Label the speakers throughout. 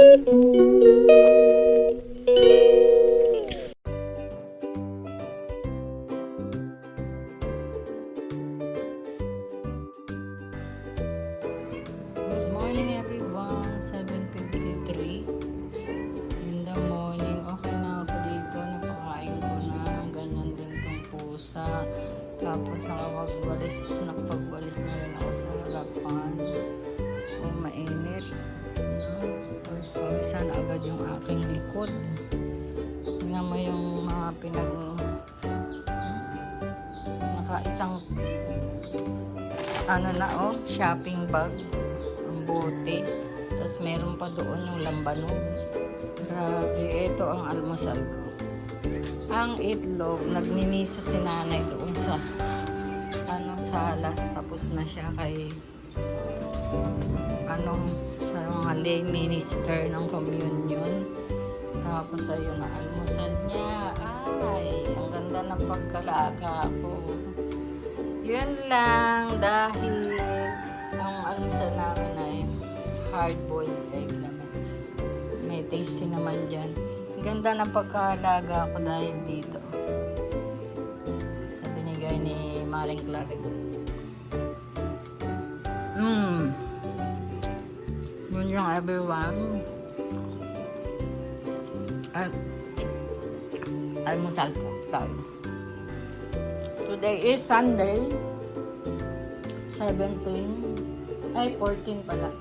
Speaker 1: Good morning everyone, 7:53 in the morning. Okay na ako dito, napakain ko na, ganyan din tong pusa. Tapos nakapagwalis na rin ako sa harapan. Kung mainit, tapos pawisa na agad yung aking likod. Tingnan mo yung mga nakaisang shopping bag, ang bote. Tapos meron pa doon yung lambanog. Grabe, ito ang almusal ko. Ang itlog, nagmimisa si nanay doon sa salas. Tapos na siya kay sa mga lay minister ng communion. Tapos ayun ang almusal niya. Ay, ang ganda ng pagkalaga ko. Yun lang, dahil ang almusal namin ay hard-boiled egg naman. May tasty naman dyan. Ang ganda ng pagkalaga ko dahil dito. Sa binigay ni Maring Claring. Yun lang everyone. Almusal po tayo. Today is Sunday, 14 pala.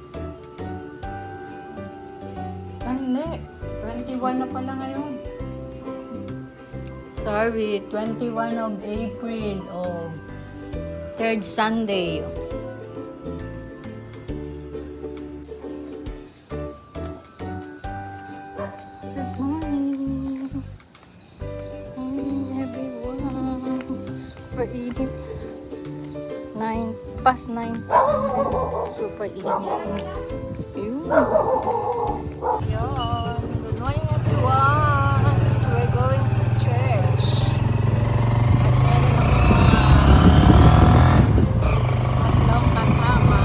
Speaker 1: Hindi, 21 na pala ngayon. Sorry, 21 of April, third Sunday. Super init. 9 super init. Yun. Good morning everyone. We're going to church. At meron ng tatlong kasama.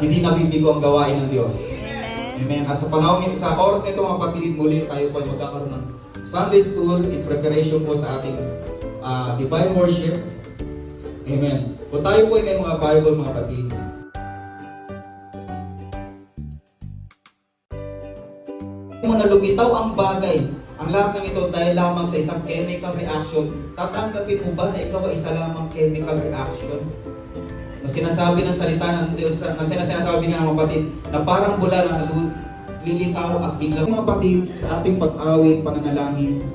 Speaker 2: Hindi nabibigo ang gawain ng Diyos.
Speaker 1: Amen.
Speaker 2: Amen. At sa oras nito mga kapatid, muli tayo po ay magkakaroon ng Sunday School in preparation po sa ating divine worship. Amen. Kung tayo po ay may mga Bible mga kapatid, mo na lumitaw ang bagay, ang lahat ng ito dahil lamang sa isang chemical reaction, tatanggapin mo ba na ikaw ay isa lamang chemical reaction? Na sinasabi ng salita ng Diyos, na sinasabi nga ng kapatid, na parang bula na lilitaw at biglang. Mga kapatid, sa ating pag-awit, pananalangin,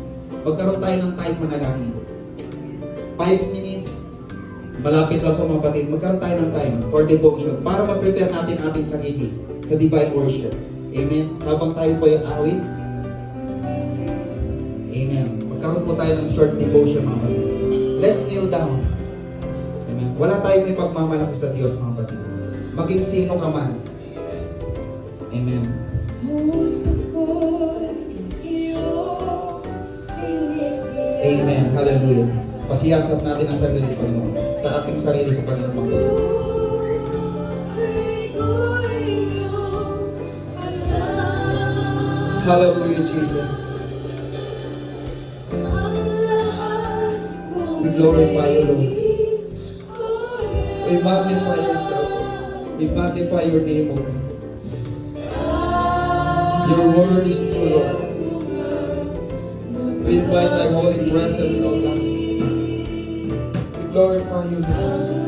Speaker 2: magkaroon tayo ng time manalangin. 5 minutes, malapit lang po mga kapatid, magkaroon tayo ng time for devotion para mag-prepare natin ating sarili sa divine worship. Amen. Habang tayo po ay awit, amen. Magkaroon po tayo ng short devotion mga kapatid. Let's kneel down. Amen. Wala tayong may pagmamalaki sa Diyos mga kapatid. Maging sino ka man. Amen. Amen. Hallelujah. Pasiyasat natin ang sarili, Panginoon. Sa ating sarili sa Panginoon. Hallelujah, Jesus. We glorify you, Lord. We magnify yourself, Lord. We magnify your name, O God. Your word is true, Lord. We invite thy holy presence, O God. We glorify you, Jesus.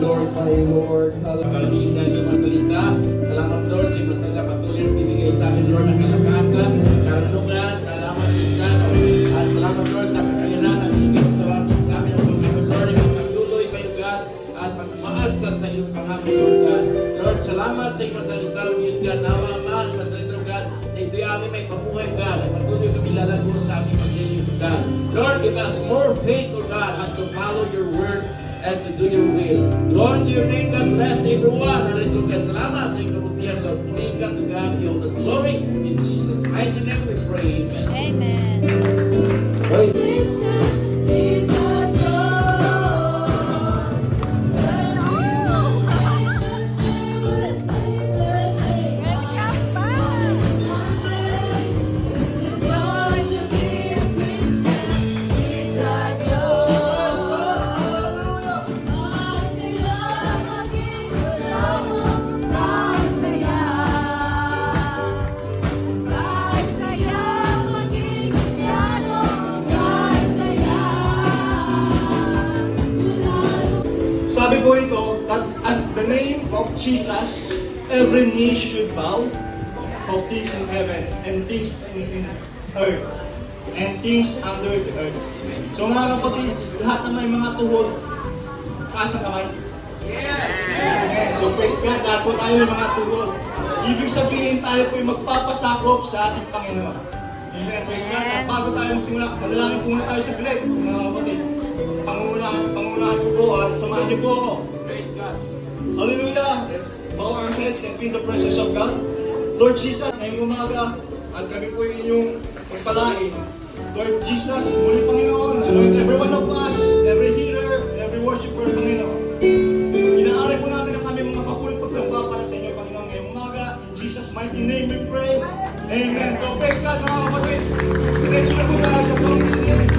Speaker 2: Glorify you, Lord.
Speaker 3: Pagkalagin na yung masalita. Salamat, Lord, sa iyong masalita. Patuloy na binigay sa amin, Lord, ang kalakasan, karunungan, kalaman, Kristano. At salamat, Lord, sa kakayanan ng ibig sa watos namin ang pagkakas, Lord, yung pagtuloy kayo, God, at pagmaasa sa iyong pangako, Lord, God. Lord, salamat sa iyong masalita, Lord, Diyos, God. Nawa, mahal, masalita, God, na ito'y aming may pamuhay, God, at patuloy kami lalago sa aming paglilingkod, God. Lord, give us more faith, O God, and to follow your words and to do your will. Lord, to your name, God bless everyone. Hallelujah. God, salamat sa iyong kabutihan, Lord. Purihin ka to God, be all the glory. In Jesus' mighty name we pray. Amen.
Speaker 1: Amen.
Speaker 2: Praise
Speaker 4: Sabi po rito, that at the name of Jesus, every knee should bow of things in heaven and things in earth and things under the earth. So mga kapatid, lahat ng may mga tuhod, taas ang kamay. Amen. So praise God, lahat po tayo may mga tuhod. Ibig sabihin tayo po yung magpapasakrop sa ating Panginoon. Amen. Praise God. At bago tayo magsimula, manalangin po muna tayo sa saglit, mga kapatid. Pangunahan ko po at samahan niyo po ako.
Speaker 3: Praise God.
Speaker 4: Hallelujah! Let's bow our heads and feel the presence of God. Lord Jesus, ngayong umaga, at kami po yung inyong pagpalain. Lord Jesus, muli Panginoon, anoint every one of us, every hearer, every worshiper, Panginoon. Inaari po namin ang aming mga papulit pagsamba para sa inyo, Panginoon, ngayong umaga. In Jesus' mighty name we pray. Amen. So praise God, mga kapatid. Diretso na po tayo sa sound meeting.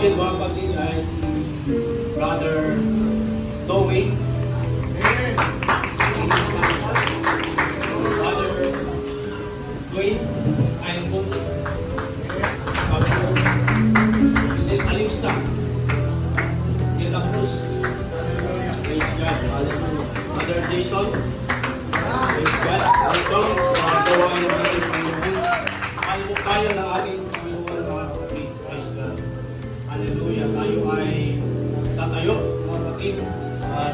Speaker 4: natin mga kapatid ay si Brother Dwayne. Brother Dwayne Ayun. Mrs. Alexa De La Cruz. Praise God. Hallelujah. Brother Jason. Praise God. Welcome sa gawain ng ating Panginoon. Ang bukaya ng ating Panginoon mga kapatid. Praise God. Hallelujah. Tayo ay tatayo mga kapatid at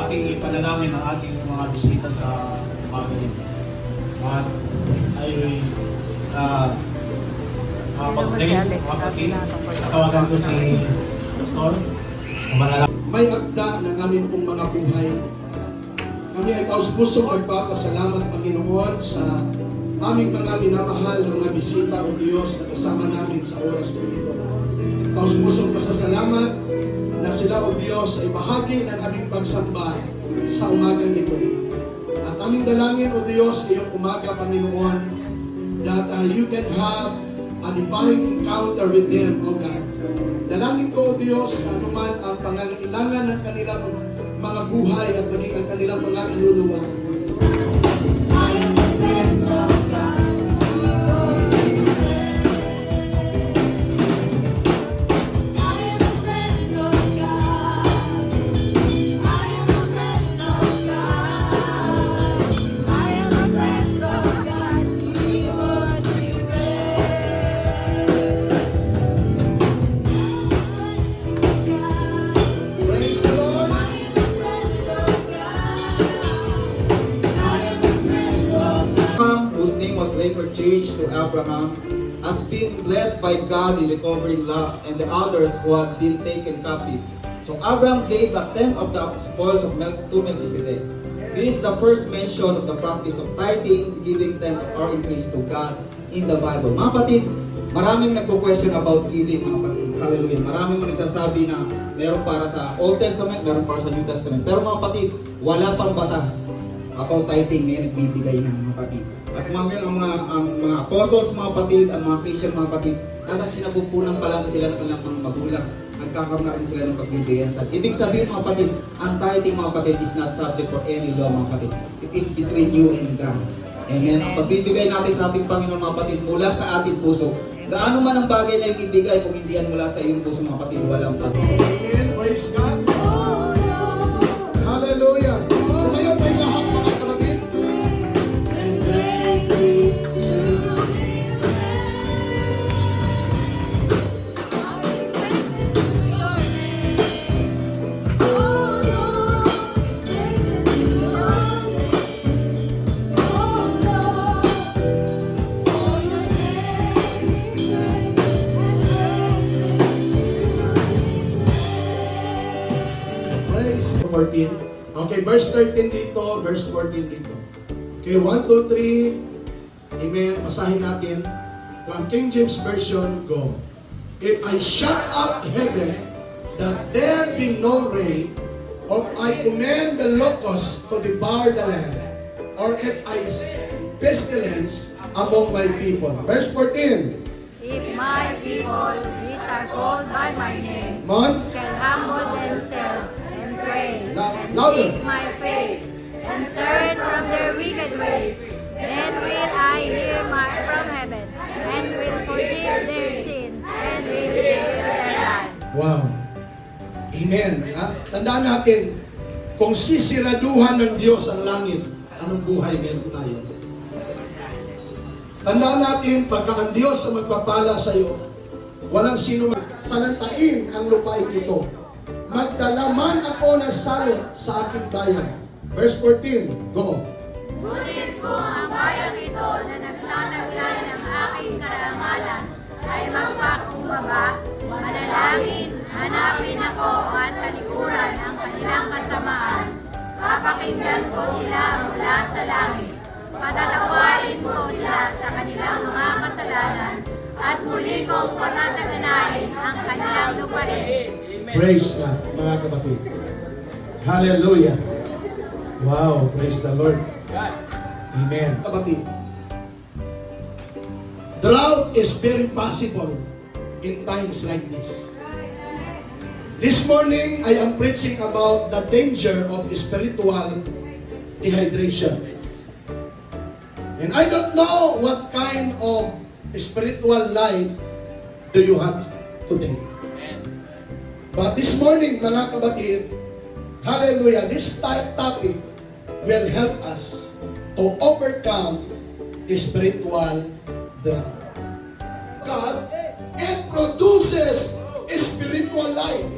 Speaker 4: ating ipanalangin ang ating mga bisita sa umaga nito. At tayo ay tawagan ko si Dr.
Speaker 5: May akda ng aming pong mga buhay. Kami ay taus-pusong nagpapasalamat, Panginoon, sa aming mga minamahal na mga bisita o Diyos na kasama namin sa oras po ito. Taus-pusong pasasalamat na sila o Diyos ay bahagi ng aming pagsamba sa umagang ito. At aming dalangin o Diyos ngayong umaga, Panginoon, that you can have a divine encounter with them, O God. Dalangin ko, O Diyos, na anuman ang pangangailangan ng kanilang mga buhay at maging ang kanilang mga kaluluwa. Praise the Lord!
Speaker 2: Abraham, whose name was later changed to Abraham, has been blessed by God in recovering Lot and the others who had been taken captive. So Abraham gave a tenth of the spoils of to Melchizedek. This is the first mention of the practice of tithing, giving tenth or increase to God in the Bible. Mga kapatid, maraming nagko-question about giving, mga kapatid. Hallelujah. Maraming nagsasabi na meron para sa Old Testament, meron para sa New Testament. Pero mga kapatid, wala pang batas about tithing na nagbibigay ng mga kapatid. At ang mga apostles, mga kapatid, ang mga Christian, mga kapatid, nasa sinapupunan pa lang sila ng kanilang mga magulang. Nagkakaroon na rin sila ng pagbibigyan. Ibig sabihin, mga kapatid, ang tithing, mga kapatid, is not subject for any law, mga kapatid. It is between you and God. Amen. Ang pagbibigay natin sa ating Panginoon, mga kapatid, mula sa ating puso. Gaano man ang bagay na ibibigay, kung hindi yan mula sa iyong puso, mga kapatid, walang pag.
Speaker 5: Amen. Praise God. Hallelujah. Ngayon may lahat mga kapatid. Praise 14. Okay, verse 13 dito, verse 14 dito. Okay, 1, 2, 3. Amen. Basahin natin. From King James Version, go. If I shut up heaven, that there be no rain, or I command the locusts to devour the land, or if I pestilence among my people. Verse 14.
Speaker 6: If my people, which are called by my name,
Speaker 5: Mon?
Speaker 6: shall humble themselves and pray, and
Speaker 5: Louder.
Speaker 6: seek my face, and turn from their wicked ways, then will I hear from heaven, and will forgive their sins, and will heal their land.
Speaker 5: Wow. Amen. Tandaan natin, kung sisiraduhan ng Diyos ang langit, anong buhay meron tayo? Tandaan natin, pagka ang Diyos ang magpapala sa iyo, walang sino salantain ang lupain ito. Magdala man ako ng salot sa aking bayan. Verse 14, go.
Speaker 6: Ngunit kung ang bayang ito na nagtataglay ng aking karangalan ay magpakumbaba, manalangin, hanapin ako at talikuran ang kanilang kasamaan, papakinggan ko sila mula sa langit. Patatawarin mo sila sa kanilang mga kasalanan at muli kong pasasaganahin ang kanilang lupain.
Speaker 5: Praise God, mga kapatid. Hallelujah. Wow, praise the Lord. Amen. Kapatid, drought is very possible in times like this. This morning, I am preaching about the danger of spiritual dehydration. And I don't know what kind of spiritual life do you have today. But this morning, mga kapatid, hallelujah, this topic will help us to overcome spiritual drought. God, it produces spiritual life.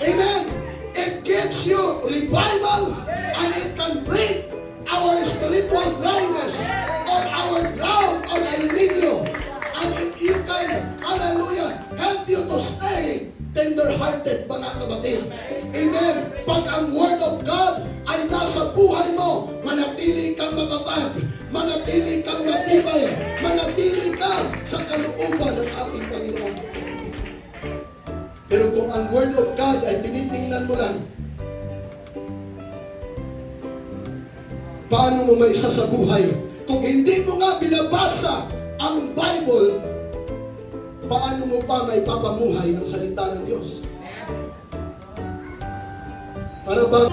Speaker 5: Amen. It gives you revival and it can break our spiritual dryness or our drought or El Nino. And if you can, hallelujah, help you to stay tender-hearted, mga kapatid. Amen. Pag ang Word of God ay nasa buhay mo, manatili kang matatag, manatili kang matibay, manatili ka sa kalooban ng ating Panginoon. Pero kung ang Word of God ay tinitingnan mo lang, paano mo maisa sa buhay? Kung hindi mo nga binabasa ang Bible, paano mo pa may papamuhay ang salita ng Diyos? Para bang